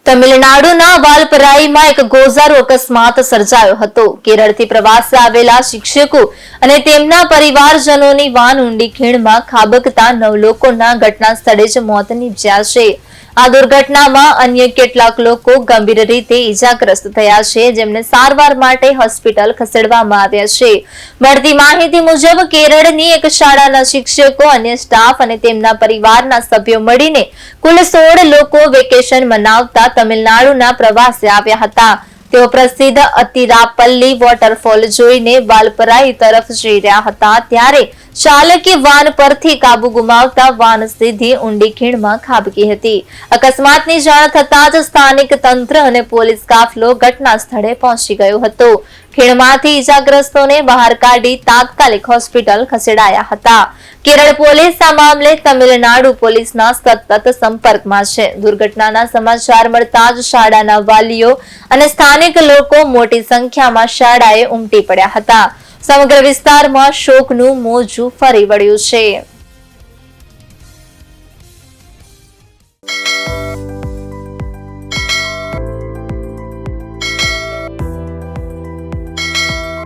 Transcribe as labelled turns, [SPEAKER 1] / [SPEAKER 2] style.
[SPEAKER 1] તમિલનાડુના વાલપરાઈમાં એક ગોઝારો અકસ્માત સર્જાયો હતો। કેરળથી પ્રવાસે આવેલા શિક્ષકો અને તેમના પરિવારજનોની વાન ઊંડી ખીણમાં ખાબકતા 9 લોકોના ઘટના સ્થળે જ મોત નીપજ્યા છે। આ દુર્ઘટનામાં અન્ય કેટલાક લોકો ગંભીર રીતે ઈજાગ્રસ્ત થયા છે, જેમને સારવાર માટે હોસ્પિટલ ખસેડવામાં આવ્યા છે। મળતી માહિતી મુજબ કેરળની એક શાળાના શિક્ષકો, અન્ય સ્ટાફ અને તેમના પરિવારના સભ્યો મળીને કુલ 16 લોકો વેકેશન મનાવતા તમિલનાડુના પ્રવાસે આવ્યા હતા। તેઓ પ્રસિદ્ધ અતિરાપલ્લી વોટરફોલ જોઈને વાલપરાઈ તરફ જઈ રહ્યા હતા, ત્યારે ચાલકે વાન પરથી કાબુ ગુમાવતા વાન સીધી ઊંડી ખીણમાં ખાબકી હતી। અકસ્માતની જાણ થતાં જ સ્થાનિક તંત્ર અને પોલીસ કાફલો ઘટના સ્થળે પહોંચી ગયો હતો। ખીણમાંથી ઈજાગ્રસ્તોને બહાર કાઢી તાત્કાલિક હોસ્પિટલ ખસેડાયા હતા। કેરળ પોલીસ આ મામલે તમિલનાડુ પોલીસના સતત સંપર્કમાં છે। દુર્ઘટનાના સમાચાર મળતા જ શાળાના વાલીઓ અને સ્થાનિક લોકો મોટી સંખ્યામાં શાળાએ ઉમટી પડ્યા હતા। સમગ્ર વિસ્તારમાં શોકનું મોજું ફરી વળ્યું છે।